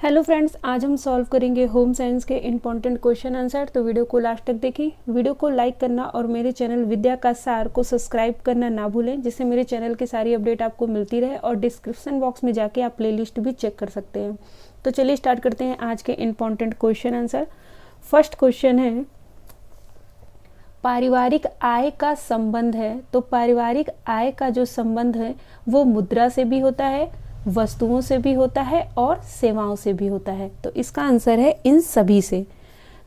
Hello friends, आज हम solve करेंगे होम साइंस के इम्पॉर्टेंट क्वेश्चन आंसर। तो वीडियो को लास्ट तक देखें। वीडियो को लाइक करना और मेरे चैनल विद्या का सार को सब्सक्राइब करना ना भूलें, जिससे मेरे चैनल की सारी अपडेट आपको मिलती रहे। और डिस्क्रिप्शन बॉक्स में जाके आप प्लेलिस्ट भी चेक कर सकते हैं। तो चलिए स्टार्ट करते हैं आज के important question answer. First question है, पारिवारिक आय का संबंध है। तो पारिवारिक आय का जो संबंध है वो मुद्रा से भी होता है, वस्तुओं से भी होता है और सेवाओं से भी होता है। तो इसका आंसर है इन सभी से।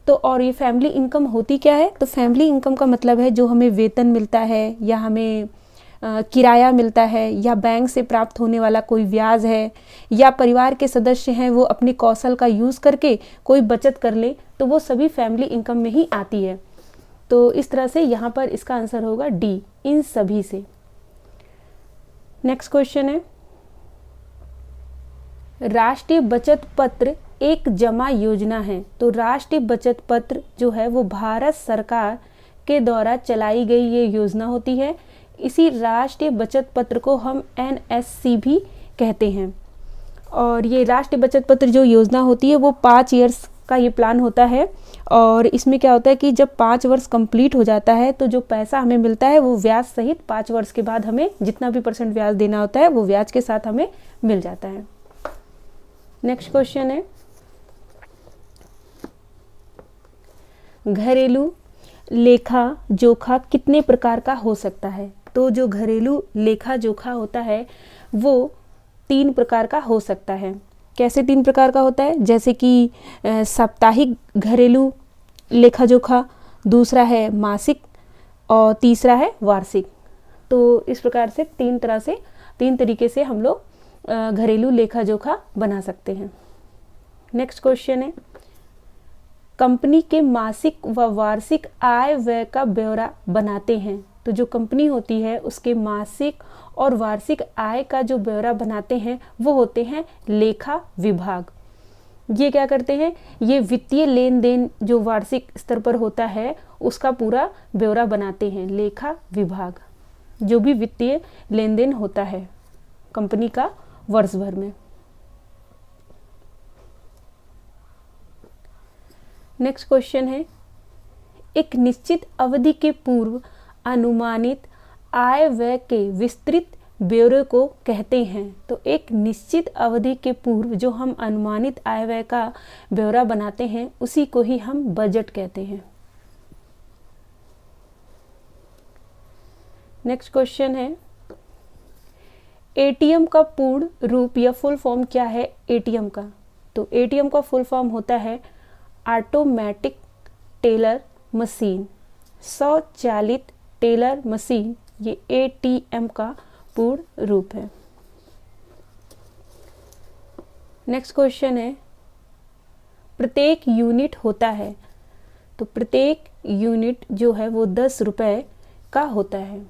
तो और ये फैमिली इनकम होती क्या है? तो फैमिली इनकम का मतलब है जो हमें वेतन मिलता है या हमें किराया मिलता है या बैंक से प्राप्त होने वाला कोई ब्याज है या परिवार के सदस्य हैं वो अपने कौशल का यूज़ करके कोई बचत कर ले, तो वो सभी फैमिली इनकम में ही आती है। तो इस तरह से यहाँ पर इसका आंसर होगा डी, इन सभी से। नेक्स्ट क्वेश्चन है, राष्ट्रीय बचत पत्र एक जमा योजना है। तो राष्ट्रीय बचत पत्र जो है वो भारत सरकार के द्वारा चलाई गई ये योजना होती है। इसी राष्ट्रीय बचत पत्र को हम NSC भी कहते हैं। और ये राष्ट्रीय बचत पत्र जो योजना होती है वो 5 ईयर्स का ये प्लान होता है। और इसमें क्या होता है कि जब 5 वर्ष कंप्लीट हो जाता है तो जो पैसा हमें मिलता है वो ब्याज सहित 5 वर्ष के बाद हमें जितना भी % ब्याज देना होता है वो ब्याज के साथ हमें मिल जाता है। नेक्स्ट क्वेश्चन है, घरेलू लेखा जोखा कितने प्रकार का हो सकता है? तो जो घरेलू लेखा जोखा होता है वो 3 प्रकार का हो सकता है। कैसे 3 प्रकार का होता है? जैसे कि साप्ताहिक घरेलू लेखा जोखा, दूसरा है मासिक और तीसरा है वार्षिक। तो इस प्रकार से 3 तरीके से हम लोग घरेलू लेखा जोखा बना सकते हैं। नेक्स्ट क्वेश्चन है, कंपनी के मासिक व वार्षिक आय व्यय का ब्यौरा बनाते हैं। तो जो कंपनी होती है उसके मासिक और वार्षिक आय का जो ब्यौरा बनाते हैं वो होते हैं लेखा विभाग। ये क्या करते हैं? ये वित्तीय लेन देन जो वार्षिक स्तर पर होता है उसका पूरा ब्यौरा बनाते हैं लेखा विभाग, जो भी वित्तीय लेन देन होता है कंपनी का वर्ष भर में। नेक्स्ट क्वेश्चन है, एक निश्चित अवधि के पूर्व अनुमानित आय व्यय के विस्तृत ब्यौरे को कहते हैं। तो एक निश्चित अवधि के पूर्व जो हम अनुमानित आय व्यय का ब्यौरा बनाते हैं उसी को ही हम बजट कहते हैं। नेक्स्ट क्वेश्चन है, एटीएम का पूर्ण रूप या फुल फॉर्म क्या है एटीएम का? तो एटीएम का फुल फॉर्म होता है ऑटोमेटिक टेलर मशीन, स्वचालित टेलर मशीन। ये एटीएम का पूर्ण रूप है। नेक्स्ट क्वेश्चन है, प्रत्येक यूनिट होता है। तो प्रत्येक यूनिट जो है वो 10 रुपए का होता है।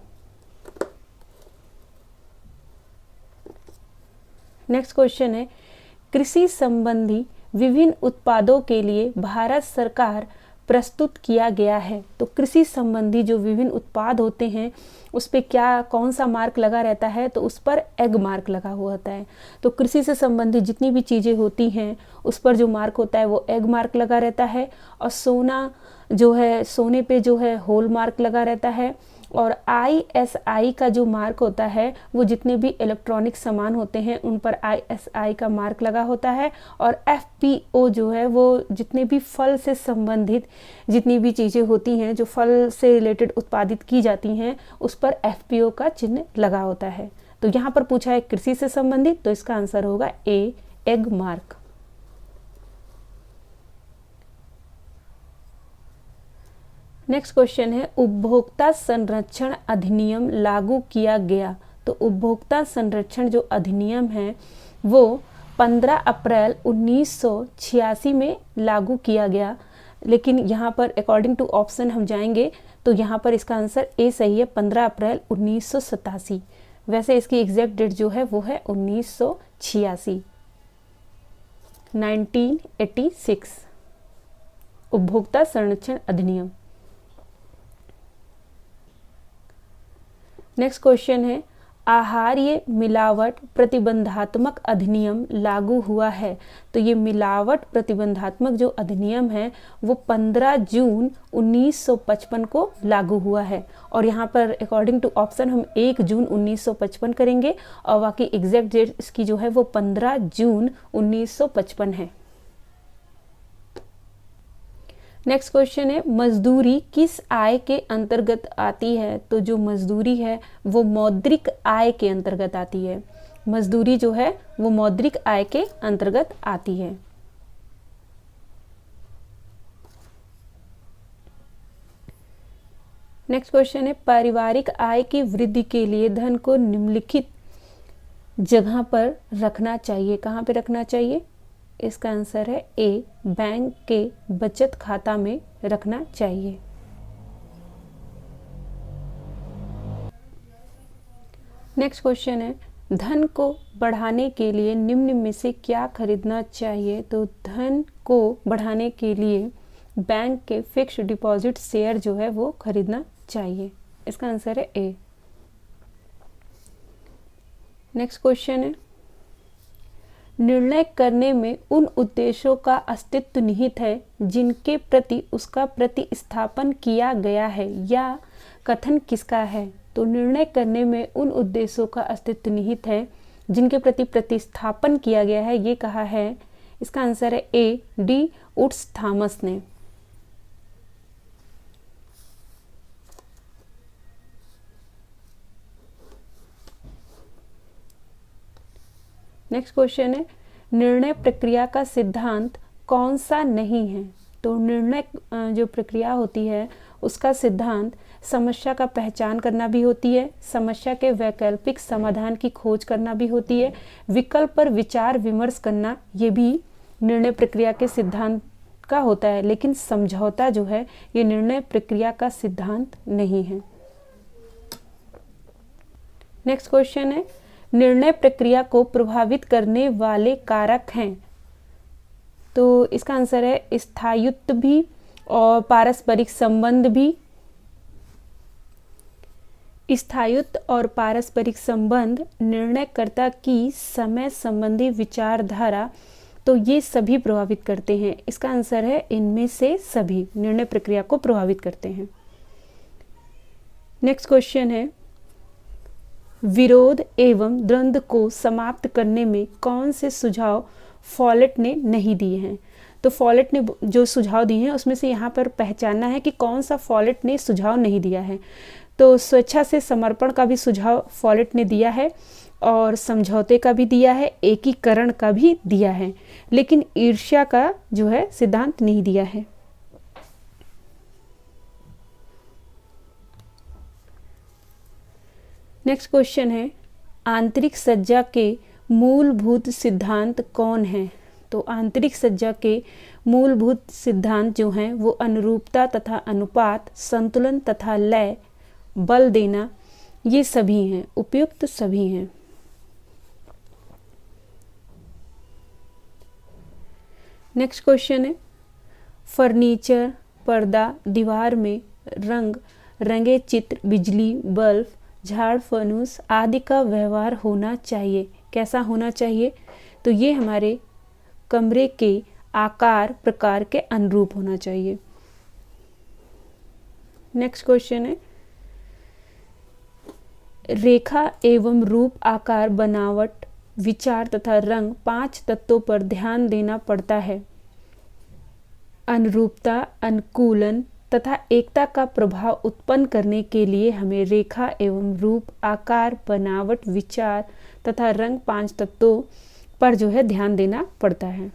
नेक्स्ट क्वेश्चन है, कृषि संबंधी विभिन्न उत्पादों के लिए भारत सरकार प्रस्तुत किया गया है। तो कृषि संबंधी जो विभिन्न उत्पाद होते हैं उस पर कौन सा मार्क लगा रहता है? तो उस पर एग मार्क लगा हुआ होता है। तो कृषि से संबंधित जितनी भी चीज़ें होती हैं उस पर जो मार्क होता है वो एग मार्क लगा रहता है। और सोना जो है, सोने पे जो है होल मार्क लगा रहता है। और ISI का जो मार्क होता है वो जितने भी इलेक्ट्रॉनिक सामान होते हैं उन पर ISI का मार्क लगा होता है। और FPO जो है वो जितने भी फल से संबंधित जितनी भी चीज़ें होती हैं जो फल से रिलेटेड उत्पादित की जाती हैं उस पर FPO का चिन्ह लगा होता है। तो यहाँ पर पूछा है कृषि से संबंधित, तो इसका आंसर होगा ए, एग मार्क। नेक्स्ट क्वेश्चन है, उपभोक्ता संरक्षण अधिनियम लागू किया गया। तो उपभोक्ता संरक्षण जो अधिनियम है वो 15 अप्रैल 1986 में लागू किया गया। लेकिन यहाँ पर अकॉर्डिंग टू ऑप्शन हम जाएंगे तो यहाँ पर इसका आंसर ए सही है, 15 अप्रैल 1987। वैसे इसकी एग्जैक्ट डेट जो है वो है 1986, 1986 उपभोक्ता संरक्षण अधिनियम। नेक्स्ट क्वेश्चन है, आहार्य मिलावट प्रतिबंधात्मक अधिनियम लागू हुआ है? तो ये मिलावट प्रतिबंधात्मक जो अधिनियम है वो 15 जून 1955 को लागू हुआ है। और यहाँ पर अकॉर्डिंग टू ऑप्शन हम 1 जून 1955 करेंगे और बाकी एग्जैक्ट डेट इसकी जो है वो 15 जून 1955 है। नेक्स्ट क्वेश्चन है, मजदूरी किस आय के अंतर्गत आती है? तो जो मजदूरी है वो मौद्रिक आय के अंतर्गत आती है। मजदूरी जो है वो मौद्रिक आय के अंतर्गत आती है। नेक्स्ट क्वेश्चन है, पारिवारिक आय की वृद्धि के लिए धन को निम्नलिखित जगह पर रखना चाहिए। कहाँ पे रखना चाहिए? इसका आंसर है ए, बैंक के बचत खाता में रखना चाहिए। नेक्स्ट क्वेश्चन है, धन को बढ़ाने के लिए निम्न में से क्या खरीदना चाहिए? तो धन को बढ़ाने के लिए बैंक के फिक्स्ड डिपॉजिट शेयर जो है वो खरीदना चाहिए। इसका आंसर है ए। नेक्स्ट क्वेश्चन है, निर्णय करने में उन उद्देश्यों का अस्तित्व निहित है जिनके प्रति उसका प्रतिस्थापन किया गया है, या कथन किसका है? तो निर्णय करने में उन उद्देश्यों का अस्तित्व निहित है जिनके प्रति प्रतिस्थापन किया गया है, ये कहा है। इसका आंसर है ए, डी वुड्स थॉमस ने। नेक्स्ट क्वेश्चन है, निर्णय प्रक्रिया का सिद्धांत कौन सा नहीं है? तो निर्णय जो प्रक्रिया होती है उसका सिद्धांत समस्या का पहचान करना भी होती है, समस्या के वैकल्पिक समाधान की खोज करना भी होती है, विकल्प पर विचार विमर्श करना ये भी निर्णय प्रक्रिया के सिद्धांत का होता है। लेकिन समझौता जो है ये निर्णय प्रक्रिया का सिद्धांत नहीं है। नेक्स्ट क्वेश्चन है, निर्णय प्रक्रिया को प्रभावित करने वाले कारक हैं? तो इसका आंसर है स्थायित्व भी और पारस्परिक संबंध भी। स्थायित्व और पारस्परिक संबंध, निर्णयकर्ता की समय संबंधी विचारधारा, तो ये सभी प्रभावित करते हैं। इसका आंसर है इनमें से सभी निर्णय प्रक्रिया को प्रभावित करते हैं। नेक्स्ट क्वेश्चन है, विरोध एवं द्वंद्व को समाप्त करने में कौन से सुझाव फॉलेट ने नहीं दिए हैं? तो फॉलेट ने जो सुझाव दिए हैं उसमें से यहाँ पर पहचानना है कि कौन सा फॉलेट ने सुझाव नहीं दिया है। तो स्वेच्छा से समर्पण का भी सुझाव फॉलेट ने दिया है और समझौते का भी दिया है, एकीकरण का भी दिया है, लेकिन ईर्ष्या का जो है सिद्धांत नहीं दिया है। नेक्स्ट क्वेश्चन है, आंतरिक सज्जा के मूलभूत सिद्धांत कौन है? तो आंतरिक सज्जा के मूलभूत सिद्धांत जो हैं वो अनुरूपता तथा अनुपात, संतुलन तथा लय, बल देना, ये सभी हैं, उपयुक्त सभी हैं। नेक्स्ट क्वेश्चन है, फर्नीचर, पर्दा, दीवार में रंग, रंगे चित्र, बिजली, बल्ब, झाड़, फनूस आदि का व्यवहार होना चाहिए। कैसा होना चाहिए? तो ये हमारे कमरे के आकार प्रकार के अनुरूप होना चाहिए। नेक्स्ट क्वेश्चन है, रेखा एवं रूप, आकार, बनावट, विचार तथा रंग 5 तत्वों पर ध्यान देना पड़ता है। अनुरूपता, अनुकूलन तथा एकता का प्रभाव उत्पन्न करने के लिए हमें रेखा एवं रूप, आकार, बनावट, विचार तथा रंग 5 तत्वों पर जो है ध्यान देना पड़ता है।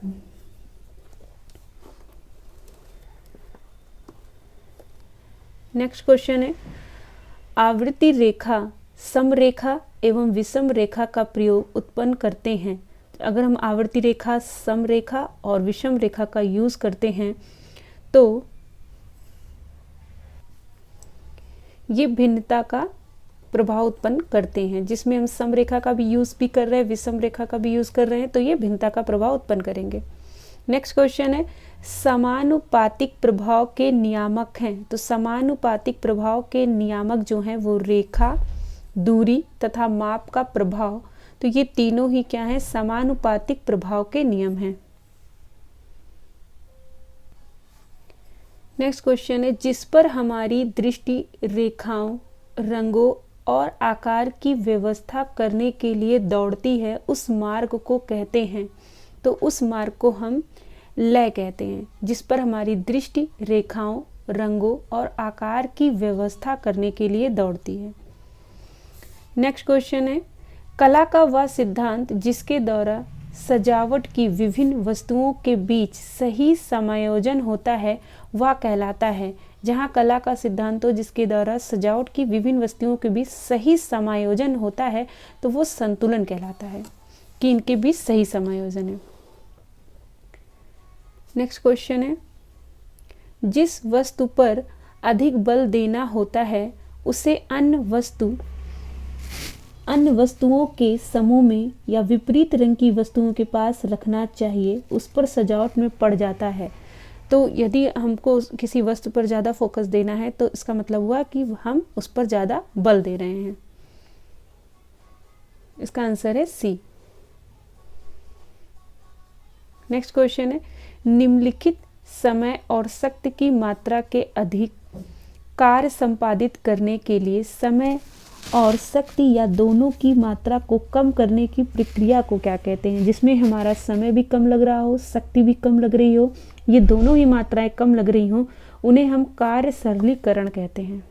नेक्स्ट क्वेश्चन है, आवृत्ति रेखा समरेखा एवं विषम रेखा का प्रयोग उत्पन्न करते हैं। अगर हम आवर्ती रेखा, समरेखा और विषम रेखा का यूज करते हैं तो ये भिन्नता का प्रभाव उत्पन्न करते हैं। जिसमें हम समरेखा का भी यूज भी कर रहे हैं, विषम रेखा का भी यूज कर रहे हैं, तो ये भिन्नता का प्रभाव उत्पन्न करेंगे। नेक्स्ट क्वेश्चन है, समानुपातिक प्रभाव के नियामक हैं। तो समानुपातिक प्रभाव के नियामक जो हैं वो रेखा दूरी तथा माप का प्रभाव, तो ये तीनों ही क्या है, समानुपातिक प्रभाव के नियम हैं। नेक्स्ट क्वेश्चन है, जिस पर हमारी दृष्टि रेखाओं, रंगों और आकार की व्यवस्था करने के लिए दौड़ती है उस मार्ग को कहते हैं, तो उस मार्ग को हम लय कहते हैं। जिस पर हमारी दृष्टि रेखाओं, रंगों और आकार की व्यवस्था करने के लिए दौड़ती है। नेक्स्ट क्वेश्चन है, कला का वह सिद्धांत जिसके द्वारा सजावट की विभिन्न वस्तुओं के बीच सही समायोजन होता है वह कहलाता है। जहाँ कला का सिद्धांत हो जिसके द्वारा सजावट की विभिन्न वस्तुओं के बीच सही समायोजन होता है तो वो संतुलन कहलाता है, कि इनके बीच सही समायोजन है। नेक्स्ट क्वेश्चन है, जिस वस्तु पर अधिक बल देना होता है उसे अन्य वस्तुओं के समूह में या विपरीत रंग की वस्तुओं के पास रखना चाहिए, उस पर सजावट में पड़ जाता है। तो यदि हमको किसी वस्तु पर ज़्यादा फोकस देना है तो इसका मतलब हुआ कि हम उस पर ज़्यादा बल दे रहे हैं। इसका आंसर है सी। नेक्स्ट क्वेश्चन है, निम्नलिखित समय और शक्ति की मात्रा के अधिक कार्य संपादित करने के लिए समय और शक्ति या दोनों की मात्रा को कम करने की प्रक्रिया को क्या कहते हैं? जिसमें हमारा समय भी कम लग रहा हो, शक्ति भी कम लग रही हो, ये दोनों ही मात्राएं कम लग रही हो, उन्हें हम कार्य सरलीकरण कहते हैं।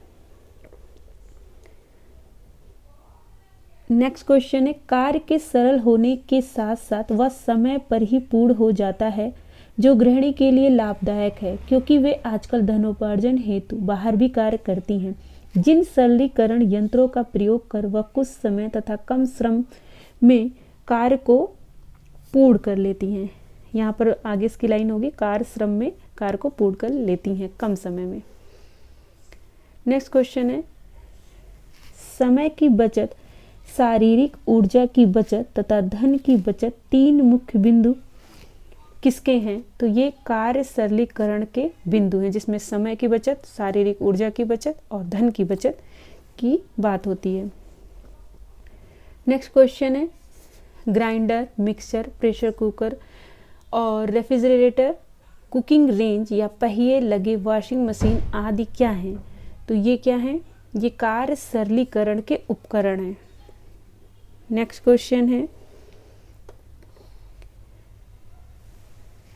नेक्स्ट क्वेश्चन है, कार्य के सरल होने के साथ साथ वह समय पर ही पूर्ण हो जाता है जो गृहिणी के लिए लाभदायक है, क्योंकि वे आजकल धनोपार्जन हेतु बाहर भी कार्य करती हैं। जिन सरलीकरण यंत्रों का प्रयोग कर वह कुछ समय तथा कम श्रम में कार्य को पूर्ण कर लेती हैं। यहाँ पर आगे इसकी लाइन होगी, कार्य श्रम में कार्य को पूर्ण कर लेती हैं कम समय में। नेक्स्ट क्वेश्चन है, समय की बचत, शारीरिक ऊर्जा की बचत तथा धन की बचत तीन मुख्य बिंदु किसके हैं? तो ये कार्य सरलीकरण के बिंदु हैं, जिसमें समय की बचत, शारीरिक ऊर्जा की बचत और धन की बचत की बात होती है। नेक्स्ट क्वेश्चन है, ग्राइंडर, मिक्सर, प्रेशर कुकर और रेफ्रिजरेटर, कुकिंग रेंज या पहिए लगे वॉशिंग मशीन आदि क्या हैं? तो ये क्या हैं? ये कार्य सरलीकरण के उपकरण हैं। नेक्स्ट क्वेश्चन है,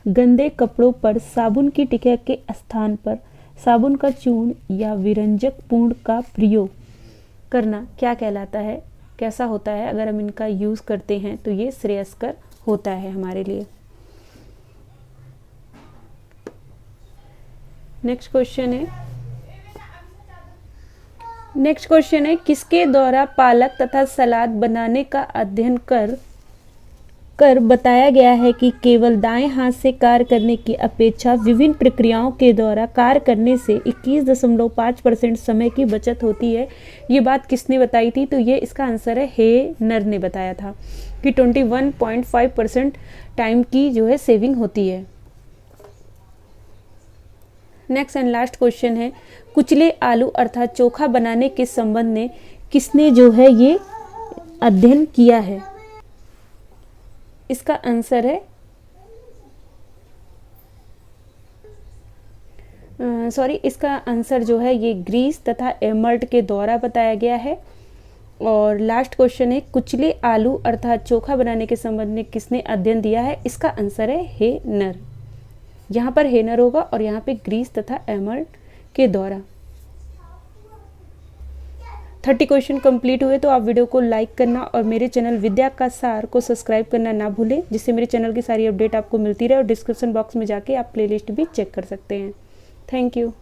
गंदे कपड़ों पर साबुन की टिकिया के स्थान पर साबुन का चूर्ण या विरंजक पूर्ण का प्रयोग करना क्या कहलाता है? कैसा होता है? अगर हम इनका यूज करते हैं तो ये श्रेयस्कर होता है हमारे लिए। नेक्स्ट क्वेश्चन है, किसके द्वारा पालक तथा सलाद बनाने का अध्ययन कर बताया गया है कि केवल दाएं हाथ से कार्य करने की अपेक्षा विभिन्न प्रक्रियाओं के द्वारा कार्य करने से 21.5% समय की बचत होती है। ये बात किसने बताई थी? तो ये इसका आंसर है हेनर ने बताया था कि 21.5% टाइम की जो है सेविंग होती है। नेक्स्ट एंड लास्ट क्वेश्चन है, कुचले आलू अर्थात चोखा बनाने के संबंध में किसने जो है ये अध्ययन किया है? इसका आंसर है इसका आंसर जो है ये ग्रीस तथा एमर्ट के द्वारा बताया गया है। और लास्ट क्वेश्चन है, कुचले आलू अर्थात चोखा बनाने के संबंध में किसने अध्ययन दिया है? इसका आंसर है हेनर। यहाँ पर हेनर होगा और यहाँ पे ग्रीस तथा एमर्ट के द्वारा। 30 क्वेश्चन कंप्लीट हुए तो आप वीडियो को लाइक करना और मेरे चैनल विद्या का सार को सब्सक्राइब करना ना भूलें, जिससे मेरे चैनल की सारी अपडेट आपको मिलती रहे। और डिस्क्रिप्शन बॉक्स में जाके आप प्लेलिस्ट भी चेक कर सकते हैं। Thank you.